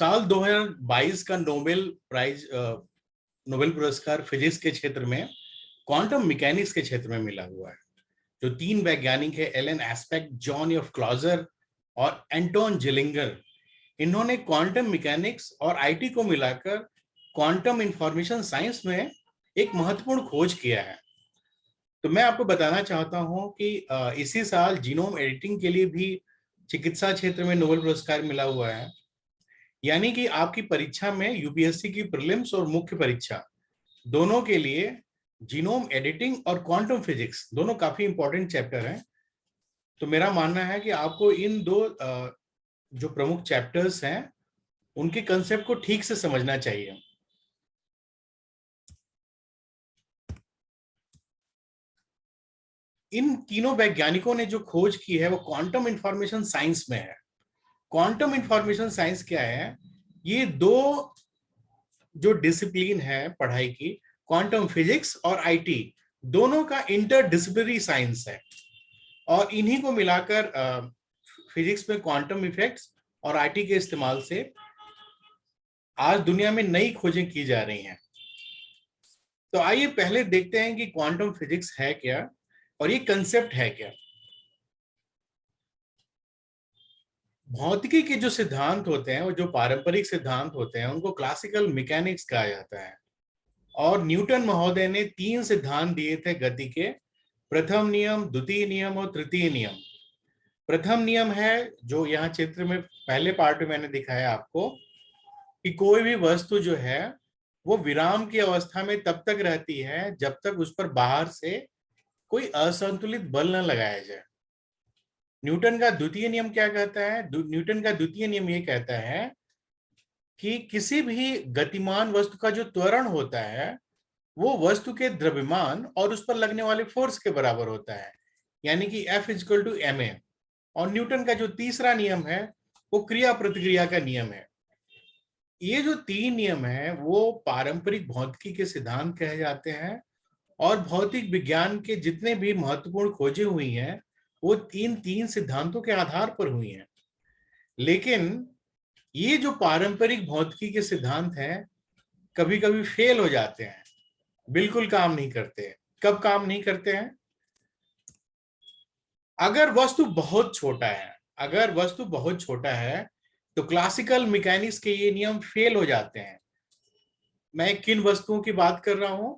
साल 2022 का नोबेल पुरस्कार फिजिक्स के क्षेत्र में क्वांटम मैकेनिक्स के क्षेत्र में मिला हुआ है। जो 3 वैज्ञानिक है, Alain Aspect, John F Clauser और एंटोन जिलिंगर, इन्होंने क्वांटम मैकेनिक्स और आईटी को मिलाकर क्वांटम इंफॉर्मेशन साइंस में एक महत्वपूर्ण खोज किया है। तो मैं आपको बताना चाहता हूं कि इसी साल जीनोम एडिटिंग के लिए भी चिकित्सा क्षेत्र में नोबेल पुरस्कार मिला हुआ है। यानी कि आपकी परीक्षा में यूपीएससी की प्रीलिम्स और मुख्य परीक्षा दोनों के लिए जीनोम एडिटिंग और क्वांटम फिजिक्स दोनों काफी इंपॉर्टेंट चैप्टर हैं। तो मेरा मानना है कि आपको इन दो जो प्रमुख चैप्टर्स हैं उनके कंसेप्ट को ठीक से समझना चाहिए। इन तीनों वैज्ञानिकों ने जो खोज की है वो क्वांटम इंफॉर्मेशन साइंस में है। क्वांटम इंफॉर्मेशन साइंस क्या है? ये दो जो डिसिप्लिन है पढ़ाई की, क्वांटम फिजिक्स और आईटी, दोनों का इंटरडिसिप्लिनरी साइंस है और इन्हीं को मिलाकर फिजिक्स में क्वांटम इफेक्ट्स और आईटी के इस्तेमाल से आज दुनिया में नई खोजें की जा रही हैं। तो आइए पहले देखते हैं कि क्वांटम फिजिक्स है क्या और ये कंसेप्ट है क्या। भौतिकी के जो सिद्धांत होते हैं, वो जो पारंपरिक सिद्धांत होते हैं, उनको क्लासिकल मैकेनिक्स कहा जाता है। और न्यूटन महोदय ने 3 सिद्धांत दिए थे गति के: प्रथम नियम, द्वितीय नियम और तृतीय नियम। प्रथम नियम है जो यहाँ चित्र में पहले पार्ट में मैंने दिखाया आपको, कि कोई भी वस्तु जो है वो विराम की अवस्था में तब तक रहती है जब तक उस पर बाहर से कोई असंतुलित बल न लगाया जाए। न्यूटन का द्वितीय नियम क्या कहता है? न्यूटन का द्वितीय नियम ये कहता है कि किसी भी गतिमान वस्तु का जो त्वरण होता है वो वस्तु के द्रव्यमान और उस पर लगने वाले फोर्स के बराबर होता है, यानी कि F = ma। और न्यूटन का जो तीसरा नियम है वो क्रिया प्रतिक्रिया का नियम है। ये जो 3 नियम है वो पारंपरिक भौतिकी के सिद्धांत कहे जाते हैं और भौतिक विज्ञान के जितने भी महत्वपूर्ण खोजें हुई हैं वो इन 3 सिद्धांतों के आधार पर हुई हैं। लेकिन ये जो पारंपरिक भौतिकी के सिद्धांत हैं कभी कभी फेल हो जाते हैं, बिल्कुल काम नहीं करते। कब काम नहीं करते हैं? अगर वस्तु बहुत छोटा है तो क्लासिकल मैकेनिक्स के ये नियम फेल हो जाते हैं। मैं किन वस्तुओं की बात कर रहा हूं?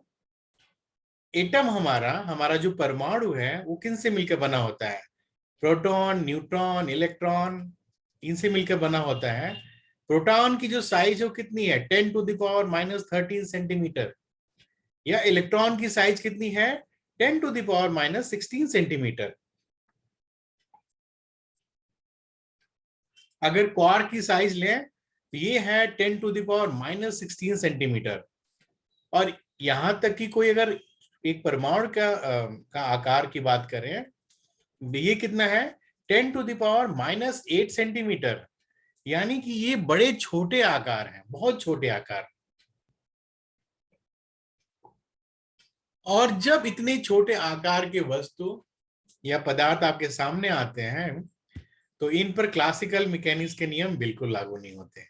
एटम, हमारा जो परमाणु है वो किन से मिलकर बना होता है? प्रोटॉन, न्यूट्रॉन, इलेक्ट्रॉन, इनसे मिलकर बना होता है। प्रोटॉन की जो साइज है वो कितनी है? 10⁻³ सेंटीमीटर। या इलेक्ट्रॉन की साइज कितनी है? 10⁻16 सेंटीमीटर। अगर क्वार्क की साइज लें तो ये है 10⁻16 सेंटीमीटर। और यहां तक कि कोई अगर एक परमाणु का आकार की बात करें, ये कितना है? 10⁻8 सेंटीमीटर। यानी कि ये बड़े छोटे आकार हैं, बहुत छोटे आकार। और जब इतने छोटे आकार के वस्तु या पदार्थ आपके सामने आते हैं तो इन पर क्लासिकल मैकेनिक्स के नियम बिल्कुल लागू नहीं होते।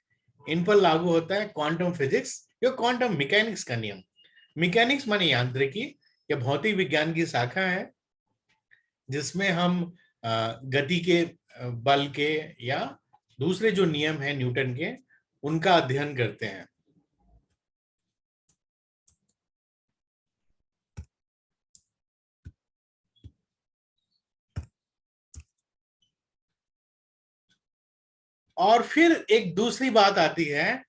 इन पर लागू होता है क्वांटम फिजिक्स या क्वांटम मैकेनिक्स का नियम। मैकेनिक्स माने यांत्रिकी या भौतिक विज्ञान की शाखा है जिसमें हम गति के, बल के या दूसरे जो नियम हैं न्यूटन के, उनका अध्ययन करते हैं। और फिर एक दूसरी बात आती है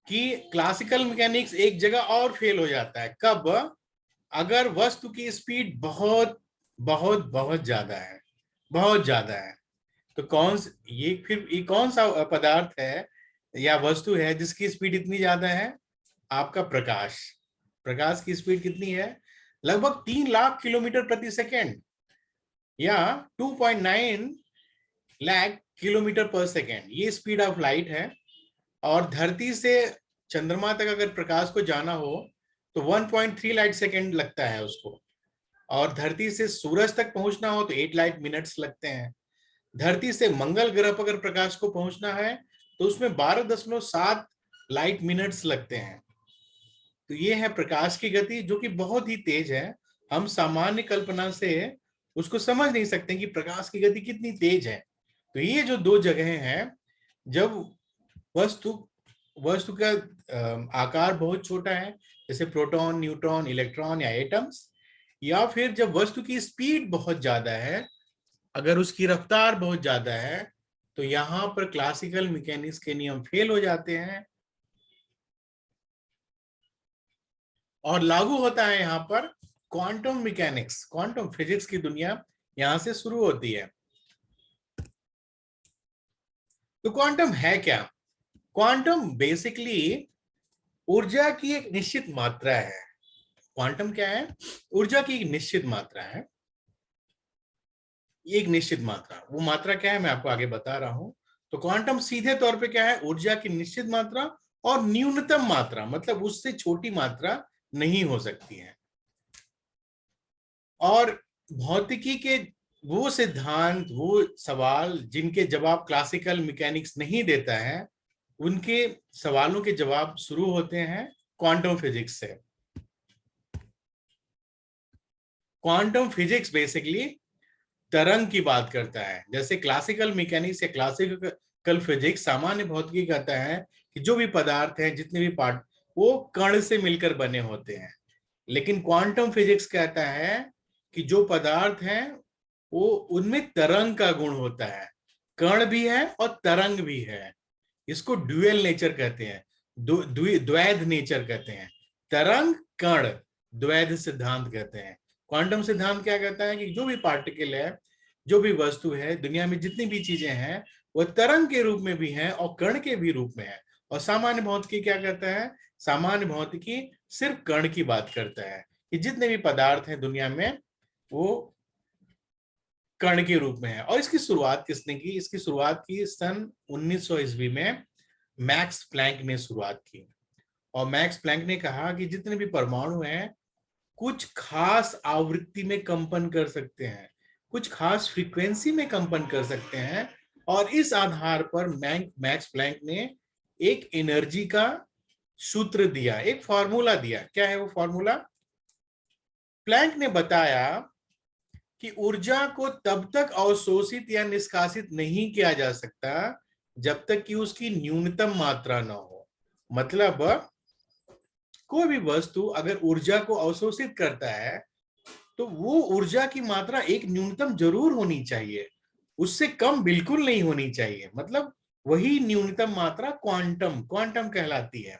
कि क्लासिकल मैकेनिक्स एक जगह और फेल हो जाता है। कब? अगर वस्तु की स्पीड बहुत बहुत बहुत ज्यादा है, बहुत ज्यादा है। तो कौन सा पदार्थ है या वस्तु है जिसकी स्पीड इतनी ज्यादा है? आपका प्रकाश। प्रकाश की स्पीड कितनी है? लगभग 3 लाख किलोमीटर प्रति सेकेंड या 2.9 लाख किलोमीटर पर सेकेंड, ये स्पीड ऑफ लाइट है। और धरती से चंद्रमा तक अगर प्रकाश को जाना हो तो 1.3 लाइट सेकेंड लगता है उसको। और धरती से सूरज तक पहुंचना हो तो 8 लाइट मिनट्स लगते हैं। धरती से मंगल ग्रह पर अगर प्रकाश को पहुंचना है तो उसमें 12.7 लाइट मिनट्स लगते हैं। तो ये है प्रकाश की गति, जो कि बहुत ही तेज है। हम सामान्य कल्पना से उसको समझ नहीं सकते कि प्रकाश की गति कितनी तेज है। तो ये जो दो जगह हैं, जब वस्तु वस्तु का आकार बहुत छोटा है, जैसे प्रोटॉन, न्यूट्रॉन, इलेक्ट्रॉन या एटम्स, या फिर जब वस्तु की स्पीड बहुत ज्यादा है, अगर उसकी रफ्तार बहुत ज्यादा है, तो यहां पर क्लासिकल मैकेनिक्स के नियम फेल हो जाते हैं और लागू होता है यहाँ पर क्वांटम मैकेनिक्स। क्वांटम फिजिक्स की दुनिया यहां से शुरू होती है। तो क्वांटम है क्या? क्वांटम बेसिकली ऊर्जा की एक निश्चित मात्रा है। क्वांटम क्या है? ऊर्जा की एक निश्चित मात्रा है। एक निश्चित मात्रा, वो मात्रा क्या है मैं आपको आगे बता रहा हूं। तो क्वांटम सीधे तौर पे क्या है? ऊर्जा की निश्चित मात्रा और न्यूनतम मात्रा, मतलब उससे छोटी मात्रा नहीं हो सकती है। और भौतिकी के वो सिद्धांत, वो सवाल जिनके जवाब क्लासिकल मैकेनिक्स नहीं देता है, उनके सवालों के जवाब शुरू होते हैं क्वांटम फिजिक्स से। क्वांटम फिजिक्स बेसिकली तरंग की बात करता है। जैसे क्लासिकल मैकेनिक्स या क्लासिकल फिजिक्स सामान्य भौतिकी कहता है कि जो भी पदार्थ हैं, जितने भी पार्ट, वो कण से मिलकर बने होते हैं। लेकिन क्वांटम फिजिक्स कहता है कि जो पदार्थ हैं वो उनमें तरंग का गुण होता है। कण भी है और तरंग भी है। इसको ड्यूअल नेचर कहते हैं, द्वैध नेचर कहते हैं। तरंग, कण, द्वैध सिद्धांत कहते हैं। क्वांटम सिद्धांत क्या कहता है कि जो भी पार्टिकल है, जो भी वस्तु है, दुनिया में जितनी भी चीजें हैं, वो तरंग के रूप में भी हैं और कण के भी रूप में है। और सामान्य भौतिकी क्या कहता है? सामान्य भौतिकी सिर्फ कण की बात करता है कि जितने भी पदार्थ हैं दुनिया में, वो कण के रूप में है। और इसकी शुरुआत किसने की? इसकी शुरुआत की सन 1900 ईस्वी में मैक्स प्लैंक ने शुरुआत की। और मैक्स प्लैंक ने कहा कि जितने भी परमाणु हैं, कुछ खास आवृत्ति में कंपन कर सकते हैं, कुछ खास फ्रीक्वेंसी में कंपन कर सकते हैं। और इस आधार पर मैक्स प्लैंक ने एक एनर्जी का सूत्र दिया, एक फॉर्मूला दिया। क्या है वो फॉर्मूला? प्लैंक ने बताया कि ऊर्जा को तब तक अवशोषित या निष्कासित नहीं किया जा सकता जब तक कि उसकी न्यूनतम मात्रा न हो। मतलब कोई भी वस्तु अगर ऊर्जा को अवशोषित करता है, तो वो ऊर्जा की मात्रा एक न्यूनतम जरूर होनी चाहिए, उससे कम बिल्कुल नहीं होनी चाहिए। मतलब वही न्यूनतम मात्रा क्वांटम कहलाती है।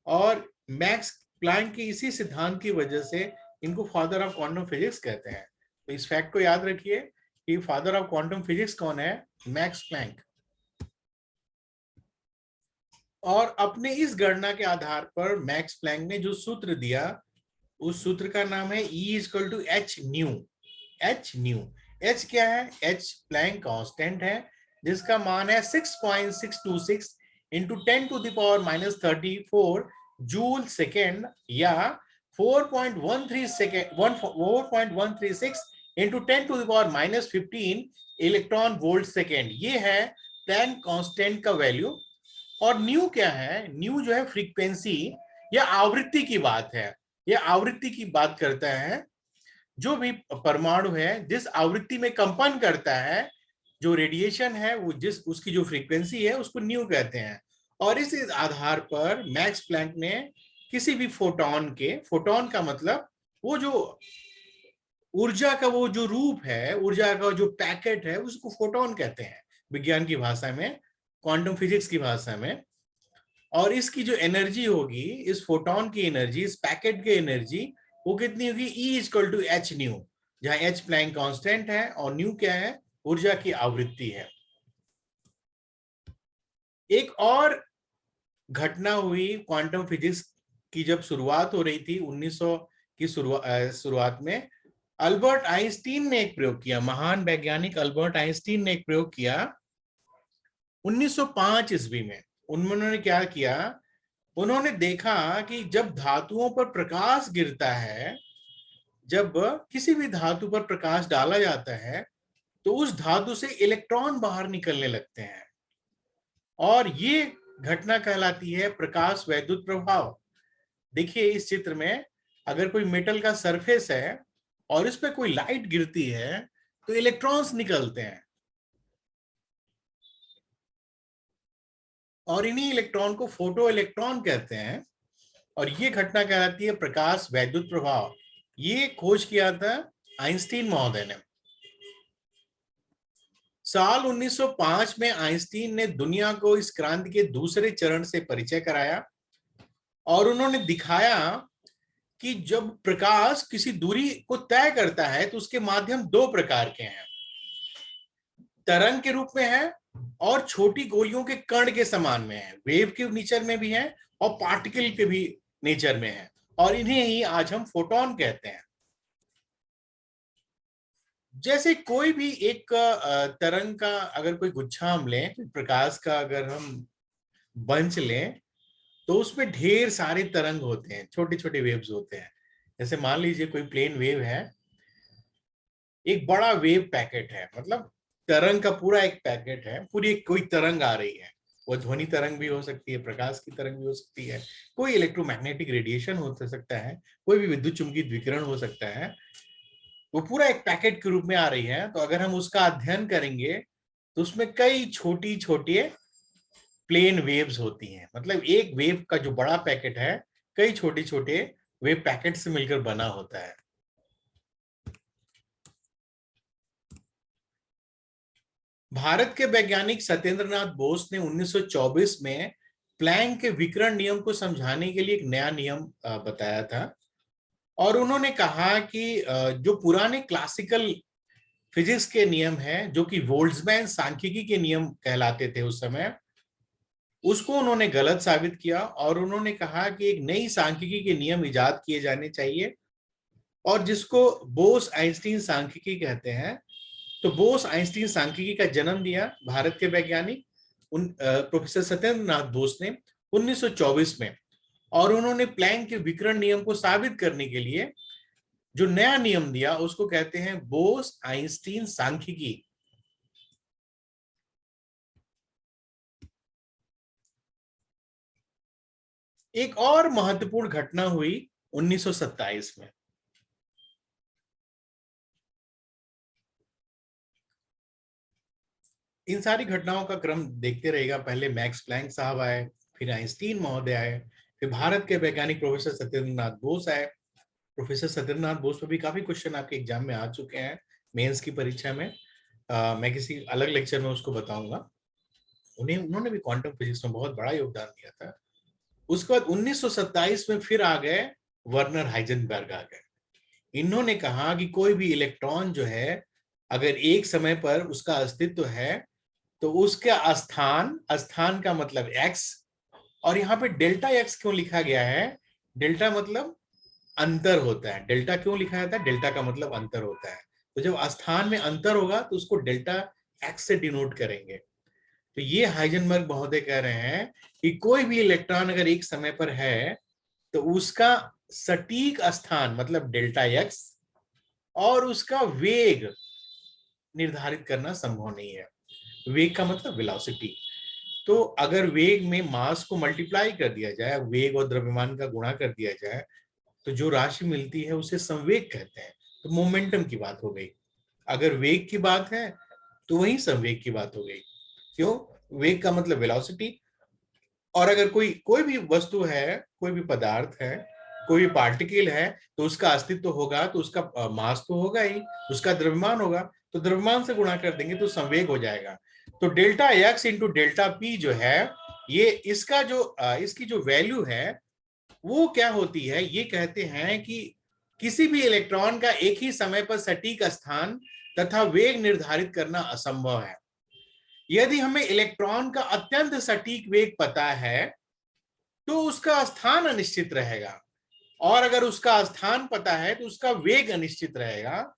और मैक्स प्लैंक के इसी सिद्धांत की वजह से इनको फादर ऑफ क्वांटम फिजिक्स कहते हैं। तो इस फैक्ट को याद रखिए कि फादर ऑफ क्वांटम फिजिक्स कौन है? Max Planck. और अपने इस गणना के आधार पर मैक्स प्लैंक ने जो सूत्र दिया, उस सूत्र का नाम है E equal to H nu. H nu, H क्या है? एच प्लैंक कांस्टेंट है, जिसका मान है 6.626 इंटू 10⁻⁻34 जूल सेकेंड, या 4.136 इंटू 10⁻⁻15 इलेक्ट्रॉन वोल्ट सेकेंड। ये है प्लैंक कांस्टेंट का वैल्यू। और न्यू क्या है? न्यू जो है फ्रीक्वेंसी या आवृत्ति की बात है। यह आवृत्ति की बात करता है। जो भी परमाणु है जिस आवृत्ति में कंपन करता है, जो रेडिएशन है, वो जिस उसकी जो फ्रीक्वेंसी है, उसको न्यू कहते हैं। और इस आधार पर मैक्स प्लैंक ने किसी भी फोटोन का मतलब वो जो ऊर्जा का वो जो रूप है, ऊर्जा का जो पैकेट है, उसको फोटोन कहते हैं विज्ञान की भाषा में, क्वांटम फिजिक्स की भाषा में। और इसकी जो एनर्जी होगी, इस फोटोन की एनर्जी, इस पैकेट की एनर्जी, वो कितनी होगी? E equal to H nu, जहां एच प्लैंक कांस्टेंट है और न्यू क्या है? ऊर्जा की आवृत्ति है। एक और घटना हुई क्वांटम फिजिक्स की जब शुरुआत हो रही थी 1900 की शुरुआत में। अल्बर्ट आइंस्टीन ने एक प्रयोग किया, महान वैज्ञानिक अल्बर्ट आइंस्टीन ने एक प्रयोग किया 1905 ईस्वी में। उन्होंने क्या किया? उन्होंने देखा कि जब धातुओं पर प्रकाश गिरता है, जब किसी भी धातु पर प्रकाश डाला जाता है, तो उस धातु से इलेक्ट्रॉन बाहर निकलने लगते हैं। और ये घटना कहलाती है प्रकाश वैद्युत प्रभाव। देखिए इस चित्र में अगर कोई मेटल का सरफेस है और इस पे कोई लाइट गिरती है तो इलेक्ट्रॉन्स निकलते हैं और इन्हीं इलेक्ट्रॉन को फोटो इलेक्ट्रॉन कहते हैं और ये घटना कहलाती है प्रकाश वैद्युत प्रभाव। ये खोज किया था आइंस्टीन महोदय ने। साल 1905 में आइंस्टीन ने दुनिया को इस क्रांति के दूसरे चरण से परिचय कराया और उन्होंने दिखाया कि जब प्रकाश किसी दूरी को तय करता है तो उसके माध्यम दो प्रकार के हैं, तरंग के रूप में है और छोटी गोलियों के कण के समान में है, वेव के नेचर में भी है और पार्टिकल के भी नेचर में है, और इन्हें ही आज हम फोटोन कहते हैं। जैसे कोई भी एक तरंग का अगर कोई गुच्छा हम लें, प्रकाश का अगर हम बंच लें तो उसमें ढेर सारे तरंग होते हैं, छोटे छोटे वेव्स होते हैं। जैसे मान लीजिए कोई प्लेन वेव है, एक बड़ा वेव पैकेट है, मतलब तरंग का पूरा एक पैकेट है, पूरी कोई तरंग आ रही है, वो ध्वनि तरंग भी हो सकती है, प्रकाश की तरंग भी हो सकती है, कोई इलेक्ट्रोमैग्नेटिक रेडिएशन हो सकता है, कोई भी विद्युत चुंबकीय द्विकिरण हो सकता है, वो पूरा एक पैकेट के रूप में आ रही है। तो अगर हम उसका अध्ययन करेंगे तो उसमें कई छोटी छोटी प्लेन वेव्स होती हैं, मतलब एक वेव का जो बड़ा पैकेट है कई छोटे छोटे वेव पैकेट से मिलकर बना होता है। भारत के वैज्ञानिक सत्येंद्रनाथ बोस ने 1924 में प्लैंक के विकिरण नियम को समझाने के लिए एक नया नियम बताया था और उन्होंने कहा कि जो पुराने क्लासिकल फिजिक्स के नियम हैं, जो कि बोल्ट्जमैन सांख्यिकी के नियम कहलाते थे उस समय, उसको उन्होंने गलत साबित किया और उन्होंने कहा कि एक नई सांख्यिकी के नियम इजाद किए जाने चाहिए और जिसको बोस आइंस्टीन सांख्यिकी कहते हैं। तो बोस आइंस्टीन सांख्यिकी का जन्म दिया भारत के वैज्ञानिक प्रोफेसर सत्येंद्र नाथ बोस ने 1924 में, और उन्होंने प्लैंक के विकिरण नियम को साबित करने के लिए जो नया नियम दिया उसको कहते हैं बोस आइंस्टीन सांख्यिकी। एक और महत्वपूर्ण घटना हुई 1927 में। इन सारी घटनाओं का क्रम देखते रहेगा, पहले मैक्स प्लैंक साहब आए, फिर आइंस्टीन महोदय आए, फिर भारत के वैज्ञानिक प्रोफेसर सत्येंद्रनाथ बोस आए। प्रोफेसर सत्येंद्रनाथ बोस पर भी काफी क्वेश्चन आपके एग्जाम में आ चुके हैं, मेंस की परीक्षा में। मैं किसी अलग लेक्चर में उसको बताऊंगा। उन्होंने भी क्वांटम फिजिक्स में बहुत बड़ा योगदान दिया था। उसके बाद 1927 में फिर आ गए वर्नर हाइजेनबर्ग आ गए। इन्होंने कहा कि कोई भी इलेक्ट्रॉन जो है अगर एक समय पर उसका अस्तित्व है तो उसका स्थान, स्थान का मतलब एक्स, और यहाँ पे डेल्टा एक्स क्यों लिखा गया है? डेल्टा मतलब अंतर होता है। डेल्टा क्यों लिखा जाता है? डेल्टा का मतलब अंतर होता है। तो जब स्थान में अंतर होगा तो उसको डेल्टा एक्स से डिनोट करेंगे। तो ये हाइजेनबर्ग महोदय कह रहे हैं कि कोई भी इलेक्ट्रॉन अगर एक समय पर है तो उसका सटीक स्थान मतलब डेल्टा एक्स और उसका वेग निर्धारित करना संभव नहीं है। वेग का मतलब वेलोसिटी। तो अगर वेग में मास को मल्टीप्लाई कर दिया जाए, वेग और द्रव्यमान का गुणा कर दिया जाए, तो जो राशि मिलती है उसे संवेग कहते हैं। तो मोमेंटम की बात हो गई। अगर वेग की बात है तो वही संवेग की बात हो गई। क्यों? वेग का मतलब वेलोसिटी। और अगर कोई कोई भी वस्तु है, कोई भी पदार्थ है, कोई भी पार्टिकल है, तो उसका अस्तित्व होगा तो उसका मास तो होगा ही, उसका द्रव्यमान होगा, तो द्रव्यमान से गुणा कर देंगे तो संवेग हो जाएगा। तो delta x into delta P जो है, ये इसका जो इसकी जो वैल्यू है वो क्या होती है? ये कहते हैं कि किसी भी इलेक्ट्रॉन का एक ही समय पर सटीक स्थान तथा वेग निर्धारित करना असंभव है। यदि हमें इलेक्ट्रॉन का अत्यंत सटीक वेग पता है तो उसका स्थान अनिश्चित रहेगा, और अगर उसका स्थान पता है तो उसका वेग अनिश्चित रहेगा।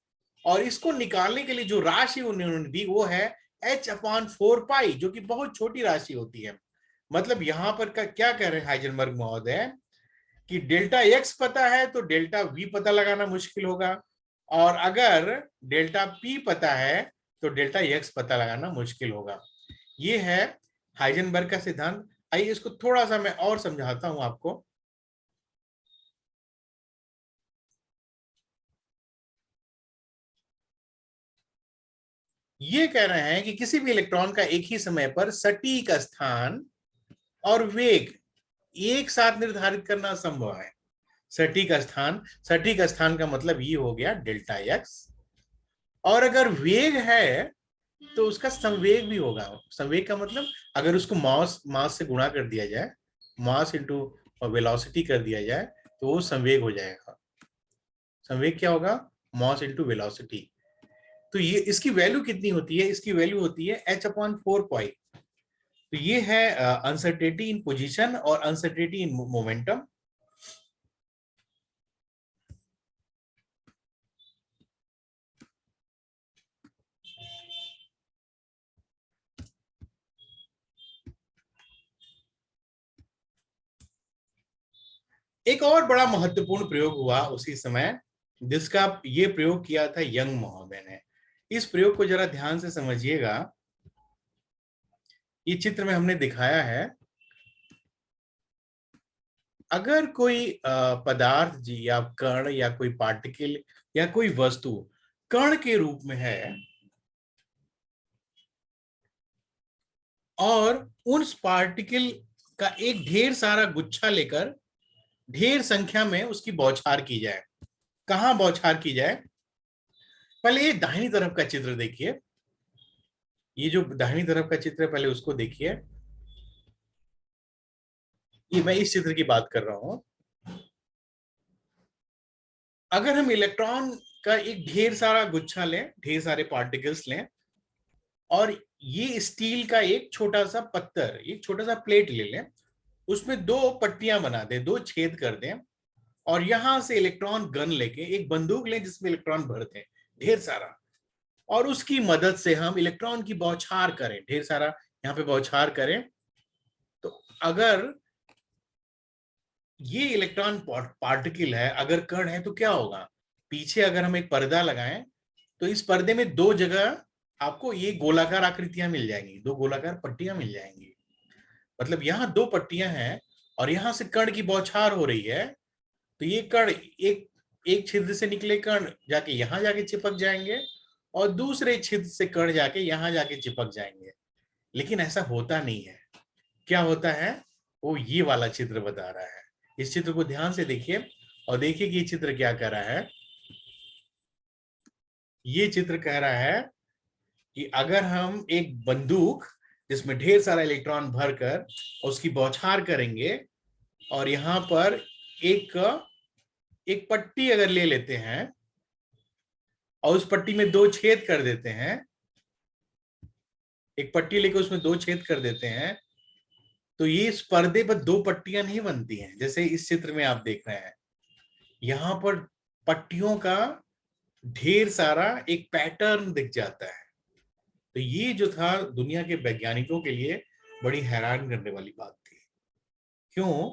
और इसको निकालने के लिए जो राशि उन्होंने दी वो है h/4 जो कि बहुत छोटी राशि होती है। मतलब यहां पर क्या कह रहे हैं हाइजेनबर्ग महोदय कि डेल्टा एक्स पता है तो डेल्टा वी पता लगाना मुश्किल होगा, और अगर डेल्टा पी पता है तो डेल्टा एक्स पता लगाना मुश्किल होगा। ये है हाइजेनबर्ग का सिद्धांत। आइए इसको थोड़ा सा मैं और समझाता हूं आपको। ये कह रहे हैं कि किसी भी इलेक्ट्रॉन का एक ही समय पर सटीक स्थान और वेग एक साथ निर्धारित करना संभव है। सटीक स्थान का मतलब ये हो गया डेल्टा एक्स, और अगर वेग है तो उसका संवेग भी होगा। संवेग का मतलब अगर उसको मास मास से गुणा कर दिया जाए, मास इंटू वेलोसिटी कर दिया जाए, तो वो संवेग हो जाएगा। संवेग क्या होगा? Mass into velocity. तो ये इसकी वैल्यू कितनी होती है? इसकी वैल्यू होती है h/4 पाई। तो ये है अनसर्टेनिटी इन पोजीशन और अनसर्टेनिटी इन मोमेंटम। एक और बड़ा महत्वपूर्ण प्रयोग हुआ उसी समय, जिसका ये प्रयोग किया था यंग महोदय ने। इस प्रयोग को जरा ध्यान से समझिएगा। ये चित्र में हमने दिखाया है, अगर कोई पदार्थ जी या कण या कोई पार्टिकल या कोई वस्तु कण के रूप में है और उस पार्टिकल का एक ढेर सारा गुच्छा लेकर ढेर संख्या में उसकी बौछार की जाए। कहां बौछार की जाए? पहले ये दाहिनी तरफ का चित्र देखिए। ये जो दाहिनी तरफ का चित्र है, पहले उसको देखिए। ये मैं इस चित्र की बात कर रहा हूं। अगर हम इलेक्ट्रॉन का एक ढेर सारा गुच्छा लें, ढेर सारे पार्टिकल्स लें, और ये स्टील का एक छोटा सा पत्थर, एक छोटा सा प्लेट ले लें, उसमें दो पट्टियां बना दें, दो छेद कर दें, और यहां से इलेक्ट्रॉन गन लेके एक बंदूक लें जिसमें इलेक्ट्रॉन भरते हैं ढेर सारा, और उसकी मदद से हम इलेक्ट्रॉन की बौछार करें, ढेर सारा यहाँ पे बौछार करें। तो अगर ये इलेक्ट्रॉन पार्टिकल है, अगर कण है, तो क्या होगा? पीछे अगर हम एक पर्दा लगाएं तो इस पर्दे में दो जगह आपको ये गोलाकार आकृतियां मिल जाएंगी, दो गोलाकार पट्टियां मिल जाएंगी। मतलब यहाँ दो पट्टियां हैं और यहां से कण की बौछार हो रही है। तो ये कण एक एक छिद्र से निकले कण जाके यहां जाके चिपक जाएंगे, और दूसरे छिद्र से कण जाके यहां जाके चिपक जाएंगे। लेकिन ऐसा होता नहीं है। क्या होता है? वो ये वाला चित्र बता रहा है। इस चित्र को ध्यान से देखिए और देखिए कि ये चित्र क्या कह रहा है। ये चित्र कह रहा है कि अगर हम एक बंदूक जिसमें ढेर सारा इलेक्ट्रॉन भरकर उसकी बौछार करेंगे, और यहां पर एक एक पट्टी अगर ले लेते हैं और उस पट्टी में दो छेद कर देते हैं, एक पट्टी लेकर उसमें दो छेद कर देते हैं, तो ये इस पर्दे पर दो पट्टियां नहीं बनती हैं जैसे इस चित्र में आप देख रहे हैं। यहां पर पट्टियों का ढेर सारा एक पैटर्न दिख जाता है। तो ये जो था दुनिया के वैज्ञानिकों के लिए बड़ी हैरान करने वाली बात थी। क्यों?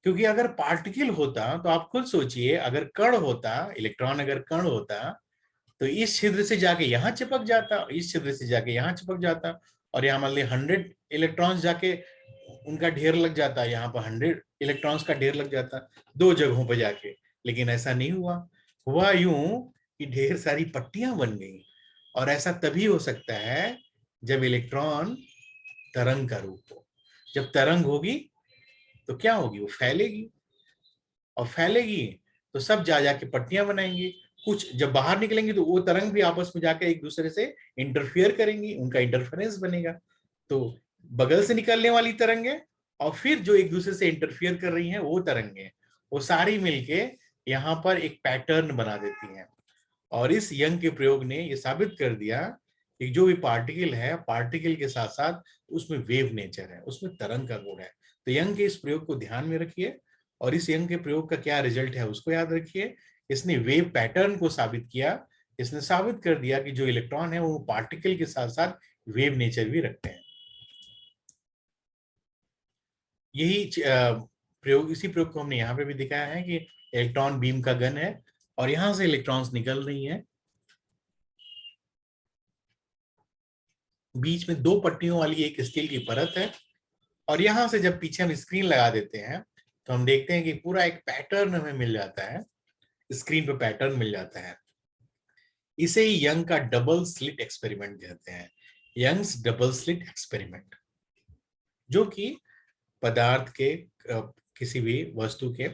क्योंकि अगर पार्टिकल होता तो आप खुद सोचिए, अगर कण होता, इलेक्ट्रॉन अगर कण होता, तो इस छिद्र से जाके यहां चिपक जाता, इस छिद्र से जाके यहां चिपक जाता, और यहाँ मान ली 100 इलेक्ट्रॉन्स जाके उनका ढेर लग जाता, यहाँ पर 100 इलेक्ट्रॉन्स का ढेर लग जाता दो जगहों पर जाके। लेकिन ऐसा नहीं हुआ। हुआ यूं कि ढेर सारी पट्टियां बन गई। और ऐसा तभी हो सकता है जब इलेक्ट्रॉन तरंग का रूप हो। जब तरंग होगी तो क्या होगी? वो फैलेगी, और फैलेगी तो सब जा जाके पट्टियां बनाएंगी। कुछ जब बाहर निकलेंगी तो वो तरंग भी आपस में जाकर एक दूसरे से इंटरफियर करेंगी, उनका इंटरफेरेंस बनेगा। तो बगल से निकलने वाली तरंगे और फिर जो एक दूसरे से इंटरफियर कर रही हैं वो तरंगे, वो सारी मिलके यहाँ पर एक पैटर्न बना देती हैं। और इस यंग के प्रयोग ने ये साबित कर दिया कि जो भी पार्टिकल है, पार्टिकल के साथ साथ उसमें वेव नेचर है, उसमें तरंग का गुण है। तो यंग के इस प्रयोग को ध्यान में रखिए, और इस यंग के प्रयोग का क्या रिजल्ट है उसको याद रखिए। इसने वेव पैटर्न को साबित किया। इसने साबित कर दिया कि जो इलेक्ट्रॉन है वो पार्टिकल के साथ साथ वेव नेचर भी रखते हैं। यही प्रयोग, इसी प्रयोग को हमने यहाँ पे भी दिखाया है कि इलेक्ट्रॉन बीम का गन है और यहां से इलेक्ट्रॉन्स निकल रही हैं। बीच में दो पट्टियों वाली एक स्टील की परत है, और यहां से जब पीछे हम स्क्रीन लगा देते हैं तो हम देखते हैं कि पूरा एक पैटर्न हमें मिल जाता है, स्क्रीन पे पैटर्न मिल जाता है। इसे ही यंग का डबल स्लिट एक्सपेरिमेंट कहते हैं, यंग्स डबल स्लिट एक्सपेरिमेंट, जो कि पदार्थ के किसी भी वस्तु के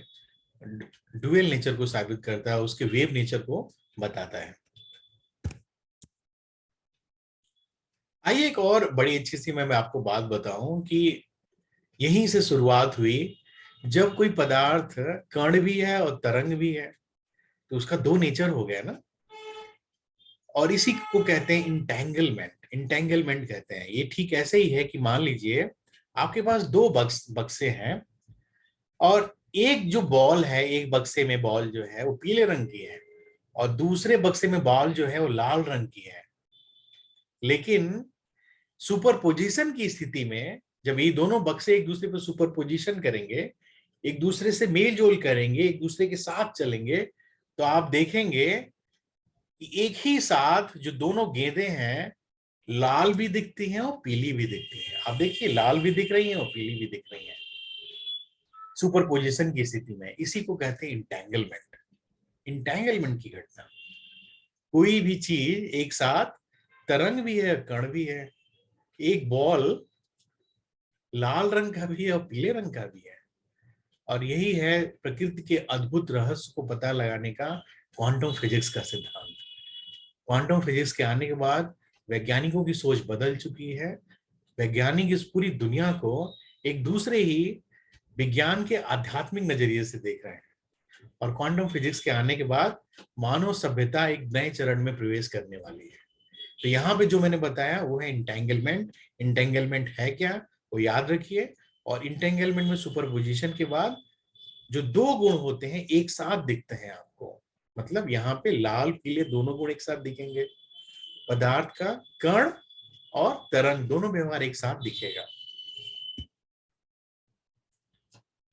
ड्यूअल नेचर को साबित करता है, उसके वेव नेचर को बताता है। आइए एक और बड़ी अच्छी सी मैं आपको बात बताऊं कि यहीं से शुरुआत हुई। जब कोई पदार्थ कण भी है और तरंग भी है तो उसका दो नेचर हो गया ना, और इसी को कहते हैं इंटेंगलमेंट। इंटेंगलमेंट कहते हैं, ये ठीक ऐसे ही है कि मान लीजिए आपके पास दो बक्से हैं, और एक जो बॉल है, एक बक्से में बॉल जो है वो पीले रंग की है, और दूसरे बक्से में बॉल जो है वो लाल रंग की है। लेकिन सुपरपोजिशन की स्थिति में जब ये दोनों बक्से एक दूसरे पर सुपरपोजिशन करेंगे, एक दूसरे से मेल जोल करेंगे, एक दूसरे के साथ चलेंगे, तो आप देखेंगे कि एक ही साथ जो दोनों गेंदें हैं लाल भी दिखती हैं और पीली भी दिखती हैं। आप देखिए, लाल भी दिख रही हैं और पीली भी दिख रही हैं सुपरपोजिशन की स्थिति में। इसी को कहते हैं इंटेंगलमेंट। इंटेंगलमेंट की घटना, कोई भी चीज एक साथ तरंग भी है, कण भी है, एक बॉल लाल रंग का भी है और पीले रंग का भी है। और यही है प्रकृति के अद्भुत रहस्य को पता लगाने का क्वांटम फिजिक्स का सिद्धांत। क्वांटम फिजिक्स के आने के बाद वैज्ञानिकों की सोच बदल चुकी है। वैज्ञानिक इस पूरी दुनिया को एक दूसरे ही विज्ञान के आध्यात्मिक नजरिए से देख रहे हैं, और क्वांटम फिजिक्स के आने के बाद मानव सभ्यता एक नए चरण में प्रवेश करने वाली है। तो यहाँ पे जो मैंने बताया वो है इंटेंगलमेंट। इंटेंगलमेंट है क्या, वो याद रखिए। और इंटेंगलमेंट में सुपरपोजिशन के बाद जो दो गुण होते हैं एक साथ दिखते हैं आपको, मतलब यहाँ पे लाल पीले दोनों गुण एक साथ दिखेंगे, पदार्थ का कण और तरंग दोनों व्यवहार एक साथ दिखेगा।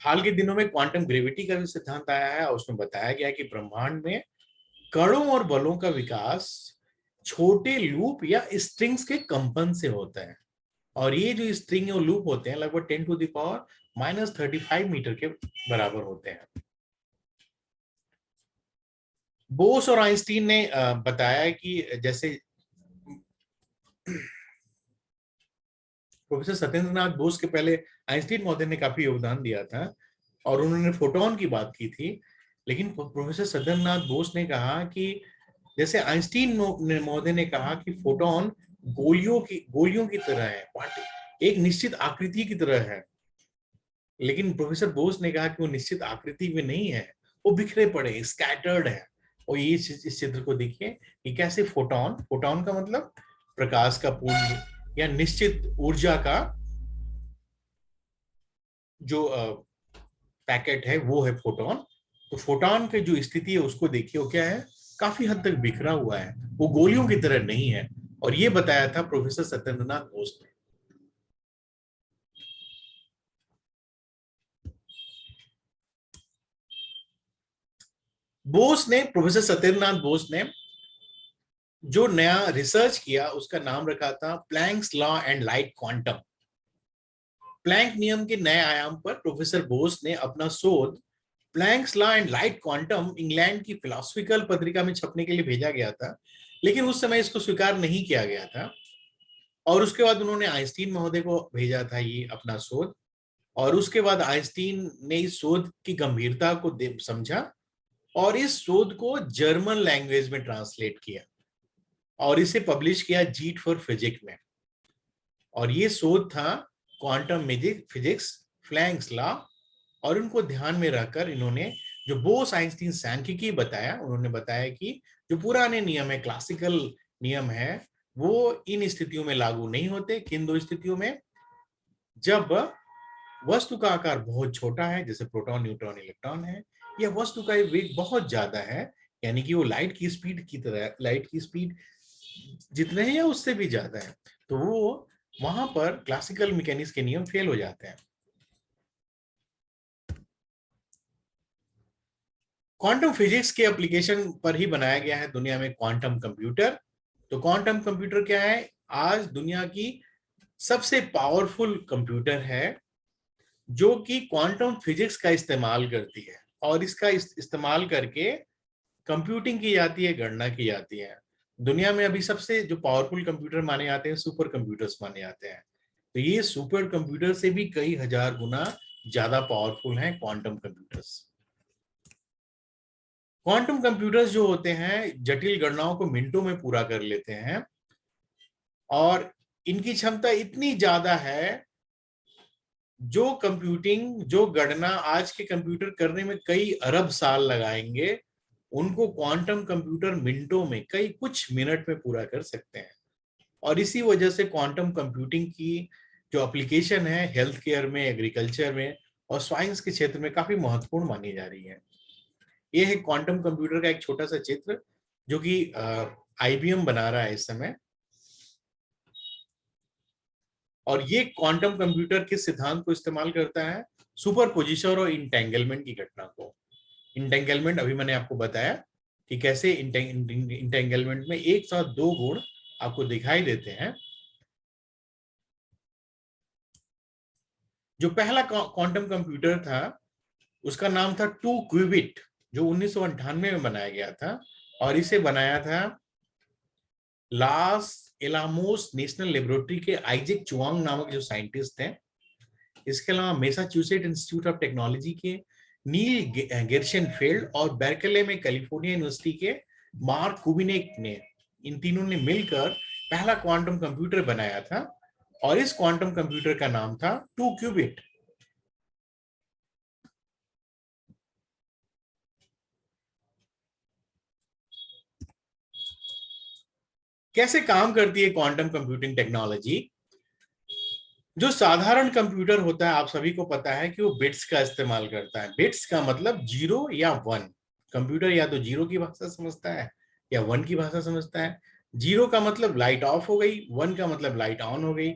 हाल के दिनों में क्वांटम ग्रेविटी का भी सिद्धांत आया है, और उसमें बताया गया कि ब्रह्मांड में कणों और बलों का विकास छोटे लूप या स्ट्रिंग्स के कंपन से होता है, और ये जो स्ट्रिंग और लूप होते हैं लगभग 10⁻⁻35 मीटर के बराबर होते हैं। बोस और आइंस्टीन ने बताया कि जैसे प्रोफेसर सत्येंद्र नाथ बोस के पहले आइंस्टीन महोदय ने काफी योगदान दिया था, और उन्होंने फोटोन की बात की थी। लेकिन प्रोफेसर सत्येंद्र नाथ बोस ने कहा कि जैसे आइंस्टीन महोदय ने कहा कि फोटोन गोलियों की तरह है, एक निश्चित आकृति की तरह है। लेकिन प्रोफेसर बोस ने कहा कि वो निश्चित आकृति में नहीं है, वो बिखरे पड़े, स्कैटर्ड है। और ये इस चित्र को देखिए कि कैसे फोटोन, फोटोन का मतलब प्रकाश का पुंज या निश्चित ऊर्जा का जो पैकेट है वो है फोटोन। तो फोटोन की जो स्थिति है उसको देखिए, वो क्या है, काफी हद तक बिखरा हुआ है, वो गोलियों की तरह नहीं है। और ये बताया था प्रोफेसर सत्येंद्रनाथ बोस ने। प्रोफेसर सत्येंद्रनाथ बोस ने जो नया रिसर्च किया उसका नाम रखा था Planck's law and light quantum. Planck नियम के नए आयाम पर प्रोफेसर बोस ने अपना शोध planks law and light quantum England की फिलोसफिकल पत्रिका में छपने के लिए भेजा गया था, लेकिन उस समय इसको स्वीकार नहीं किया गया था। और उसके बाद उन्होंने आइंस्टीन महोदय को भेजा था ये अपना शोध, और उसके बाद आइंस्टीन ने इस शोध की गंभीरता को समझा और इस शोध को जर्मन लैंग्वेज में ट्रांसलेट किया और इसे पब्लिश किया जीट फॉर फिजिक्स में। और ये शोध था क्वांटम फिजिक्स, प्लैंक्स लॉ। और उनको ध्यान में रखकर इन्होंने जो बोस आइंस्टीन सांख्यिकी बताया, उन्होंने बताया कि जो पुराने नियम है, क्लासिकल नियम है, वो इन स्थितियों में लागू नहीं होते। किन दो स्थितियों में, जब वस्तु का आकार बहुत छोटा है जैसे प्रोटॉन न्यूट्रॉन इलेक्ट्रॉन है, या वस्तु का वेग बहुत ज्यादा है यानी कि वो लाइट की स्पीड की तरह, लाइट की स्पीड जितने हैं या उससे भी ज्यादा है, तो वो वहां पर क्लासिकल मैकेनिक्स के नियम फेल हो जाते हैं। क्वांटम फिजिक्स के एप्लीकेशन पर ही बनाया गया है दुनिया में क्वांटम कंप्यूटर। तो क्वांटम कंप्यूटर क्या है, आज दुनिया की सबसे पावरफुल कंप्यूटर है जो कि क्वांटम फिजिक्स का इस्तेमाल करती है, और इसका इस्तेमाल करके कंप्यूटिंग की जाती है, गणना की जाती है। दुनिया में अभी सबसे जो पावरफुल कंप्यूटर माने जाते हैं सुपर कंप्यूटर्स माने जाते हैं। तो ये सुपर कंप्यूटर से भी कई हजार गुना ज्यादा पावरफुल हैं क्वांटम कंप्यूटर्स। क्वांटम कंप्यूटर्स जो होते हैं जटिल गणनाओं को मिनटों में पूरा कर लेते हैं, और इनकी क्षमता इतनी ज्यादा है, जो गणना आज के कंप्यूटर करने में कई अरब साल लगाएंगे, उनको क्वांटम कंप्यूटर मिनटों में, कई कुछ मिनट में पूरा कर सकते हैं। और इसी वजह से क्वांटम कंप्यूटिंग की जो एप्लीकेशन है हेल्थ केयर में, एग्रीकल्चर में और साइंस के क्षेत्र में काफी महत्वपूर्ण मानी जा रही है। ये है क्वांटम कंप्यूटर का एक छोटा सा चित्र जो कि आईबीएम बना रहा है इस समय। और ये क्वांटम कंप्यूटर किस सिद्धांत को इस्तेमाल करता है? सुपरपोजिशन और इंटेंगलमेंट की घटना को। इंटेंगलमेंट अभी मैंने आपको बताया कि कैसे इंटेंगलमेंट में एक साथ दो गुण आपको दिखाई देते हैं। जो पहला क्वांटम कंप्यूटर था उसका नाम था 2 क्यूबिट, जो 1998 में बनाया गया था, और इसे बनाया था लास एलामोस नेशनल लेबोरेटरी के आइजैक चुआंग नामक जो साइंटिस्ट हैं। इसके अलावा मैसाचुसेट इंस्टीट्यूट ऑफ टेक्नोलॉजी के नील गेर्शनफेल्ड और बेर्कले में कैलिफोर्निया यूनिवर्सिटी के मार्क कुबिनेक ने, इन तीनों ने मिलकर पहला क्वांटम कंप्यूटर बनाया था, और इस क्वांटम कंप्यूटर का नाम था 2 क्यूबिट। कैसे काम करती है क्वांटम कंप्यूटिंग टेक्नोलॉजी? जो साधारण कंप्यूटर होता है आप सभी को पता है कि वो बिट्स का इस्तेमाल करता है। बिट्स का मतलब 0 या 1। कंप्यूटर या तो 0 की भाषा समझता है या 1 की भाषा समझता है। 0 का मतलब लाइट ऑफ हो गई, 1 का मतलब लाइट ऑन हो गई।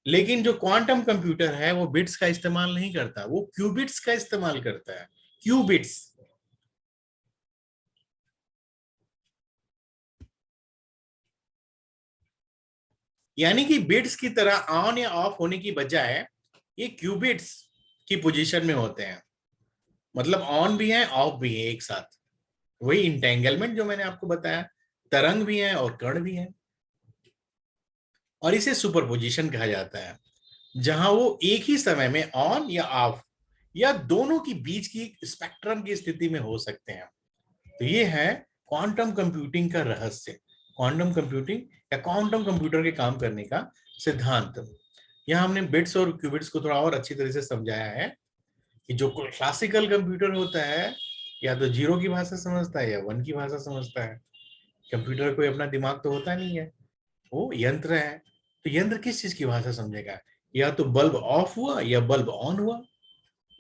लेकिन जो क्वांटम कंप्यूटर है वो बिट्स का इस्तेमाल नहीं करता, वो क्यूबिट्स का इस्तेमाल करता है। क्यूबिट्स यानी कि बिट्स की तरह ऑन या ऑफ होने की बजाय ये क्यूबिट्स की पोजीशन में होते हैं। मतलब ऑन भी है ऑफ भी है एक साथ। वही इंटेंगलमेंट जो मैंने आपको बताया, तरंग भी है और कण भी है। और इसे सुपरपोजिशन कहा जाता है, जहां वो एक ही समय में ऑन या ऑफ या दोनों की बीच की स्पेक्ट्रम की स्थिति में हो सकते हैं। तो ये है क्वांटम कंप्यूटिंग का रहस्य, क्वांटम कंप्यूटिंग या क्वांटम कंप्यूटर के काम करने का सिद्धांत। यहाँ हमने बिट्स और क्यूबिट्स को थोड़ा और अच्छी तरह से समझाया है कि जो क्लासिकल कंप्यूटर होता है या तो 0 की भाषा समझता है या 1 की भाषा समझता है। कंप्यूटर कोई अपना दिमाग तो होता नहीं है, वो यंत्र है। तो यंत्र किस चीज की भाषा समझेगा? या तो बल्ब ऑफ हुआ या बल्ब ऑन हुआ।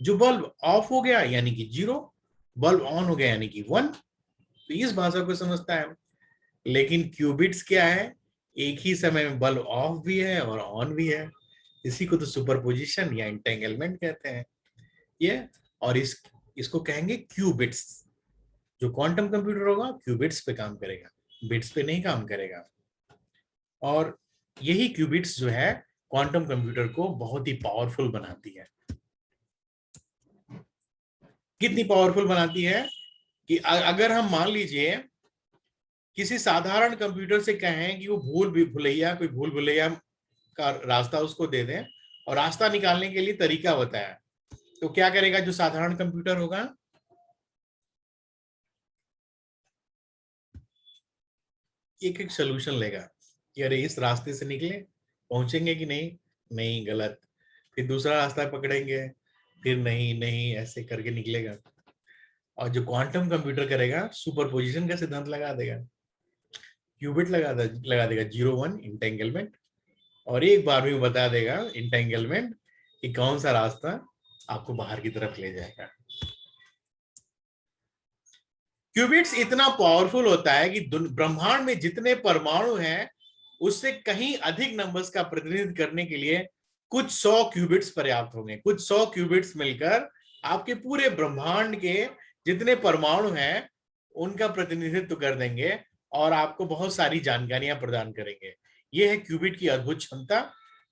जो बल्ब ऑफ हो गया यानी कि 0, बल्ब ऑन हो गया यानी कि 1। तो इस भाषा को समझता है। लेकिन क्यूबिट्स क्या है? एक ही समय में बल्ब ऑफ भी है और ऑन भी है। इसी को तो सुपरपोजिशन या इंटेंगलमेंट कहते हैं ये। और इसको कहेंगे क्यूबिट्स। जो क्वांटम कंप्यूटर होगा क्यूबिट्स पे काम करेगा, बिट्स पे नहीं काम करेगा। और यही क्यूबिट्स जो है क्वांटम कंप्यूटर को बहुत ही पावरफुल बनाती है। कितनी पावरफुल बनाती है कि अगर हम मान लीजिए किसी साधारण कंप्यूटर से कहें कि वो कोई भूल भुलैया का रास्ता उसको दे दें और रास्ता निकालने के लिए तरीका बताया, तो क्या करेगा जो साधारण कंप्यूटर होगा? एक एक सोल्यूशन लेगा कि अरे इस रास्ते से निकले, पहुंचेंगे कि नहीं, नहीं गलत, फिर दूसरा रास्ता पकड़ेंगे, फिर नहीं नहीं, ऐसे करके निकलेगा। और जो क्वांटम कंप्यूटर करेगा सुपरपोजिशन का सिद्धांत लगा देगा, क्यूबिट लगा देगा 0 1 इंटेंगलमेंट, और एक बार में बता देगा इंटेंगलमेंट कि कौन सा रास्ता आपको बाहर की तरफ ले जाएगा। क्यूबिट्स इतना पावरफुल होता है कि ब्रह्मांड में जितने परमाणु हैं उससे कहीं अधिक नंबर्स का प्रतिनिधित्व करने के लिए कुछ 100 क्यूबिट्स पर्याप्त होंगे। कुछ 100 क्यूबिट्स मिलकर आपके पूरे ब्रह्मांड के जितने परमाणु हैं उनका प्रतिनिधित्व कर देंगे और आपको बहुत सारी जानकारियां प्रदान करेंगे। ये है क्यूबिट की अद्भुत क्षमता।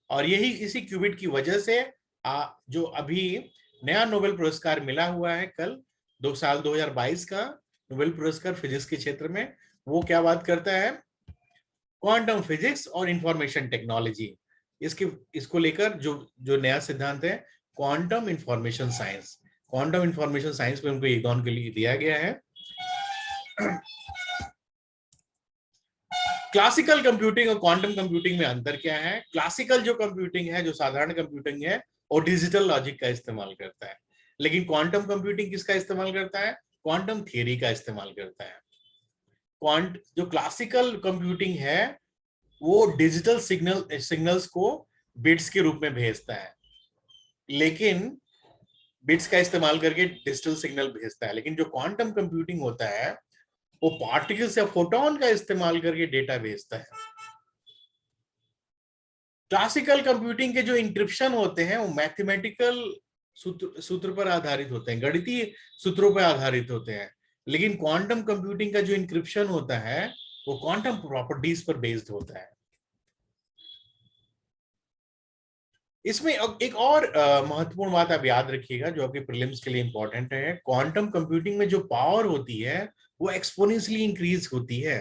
और यही इसी क्यूबिट की वजह से जो अभी नया नोबेल पुरस्कार मिला हुआ है कल 2022 का नोबेल पुरस्कार फिजिक्स के क्षेत्र में, वो क्या बात करता है, क्वांटम फिजिक्स और इंफॉर्मेशन टेक्नोलॉजी। इसको लेकर जो जो नया सिद्धांत है quantum information science, quantum information science में उनको योगदान के लिए दिया गया है। क्लासिकल कंप्यूटिंग और क्वांटम कंप्यूटिंग में अंतर क्या है? क्लासिकल जो कंप्यूटिंग है, जो साधारण कंप्यूटिंग है, वो डिजिटल लॉजिक का इस्तेमाल करता है, लेकिन क्वांटम कंप्यूटिंग किसका इस्तेमाल करता है? क्वांटम थियरी का इस्तेमाल करता है। जो क्लासिकल कंप्यूटिंग है वो डिजिटल सिग्नल्स को बिट्स के रूप में भेजता है, लेकिन बिट्स का इस्तेमाल करके डिजिटल सिग्नल भेजता है। लेकिन जो क्वांटम कंप्यूटिंग होता है वो पार्टिकल्स या फोटोन का इस्तेमाल करके डेटा भेजता है। क्लासिकल कंप्यूटिंग के जो इंक्रिप्शन होते हैं वो मैथमेटिकल सूत्र पर आधारित होते हैं, गणितीय सूत्रों पर आधारित होते हैं, लेकिन क्वांटम कंप्यूटिंग का जो इंक्रिप्शन होता है वो क्वांटम प्रॉपर्टीज पर बेस्ड होता है। इसमें एक और महत्वपूर्ण बात आप याद रखिएगा जो आपके प्रीलिम्स के लिए इंपॉर्टेंट है। क्वांटम कंप्यूटिंग में जो पावर होती है वो एक्सपोनेंशियली इंक्रीज होती है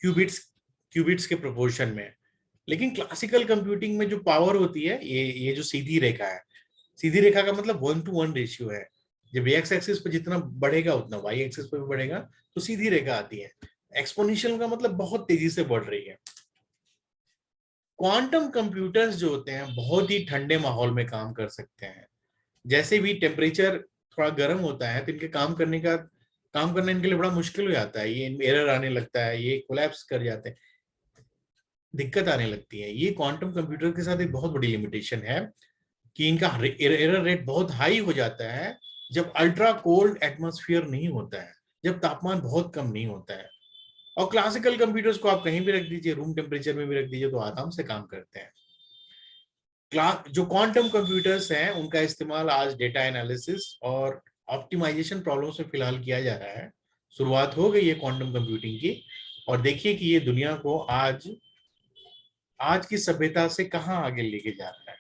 क्यूबिट्स क्यूबिट्स के प्रोपोर्शन में, लेकिन क्लासिकल कंप्यूटिंग में जो पावर होती है ये जो सीधी रेखा है, सीधी रेखा का मतलब 1:1 रेशियो है। जब एक्स एक्सिस पे जितना बढ़ेगा उतना वाई एक्सिस पे भी बढ़ेगा, तो सीधी रेखा आती है। एक्सपोनेंशियल का मतलब बहुत तेजी से बढ़ रही है। क्वांटम कंप्यूटर्स जो होते हैं बहुत ही ठंडे माहौल में काम कर सकते हैं। जैसे भी टेम्परेचर थोड़ा गर्म होता है तो इनके काम करना इनके लिए बड़ा मुश्किल हो जाता है, ये एरर आने लगता है, ये कोलैप्स कर जाते हैं, दिक्कत आने लगती है। ये क्वांटम कंप्यूटर के साथ एक बहुत बड़ी लिमिटेशन है कि इनका एरर रेट बहुत हाई हो जाता है जब अल्ट्रा कोल्ड एटमॉस्फेयर नहीं होता है, जब तापमान बहुत कम नहीं होता है। और क्लासिकल कंप्यूटर्स को आप कहीं भी रख दीजिए, रूम टेम्परेचर में भी रख दीजिए, तो आराम से काम करते हैं। जो क्वांटम कंप्यूटर्स हैं उनका इस्तेमाल आज डेटा एनालिसिस और ऑप्टिमाइजेशन प्रॉब्लम्स में फिलहाल किया जा रहा है। शुरुआत हो गई है क्वांटम कंप्यूटिंग की, और देखिए कि ये दुनिया को आज की सभ्यता से कहां आगे लेके जा रहा है।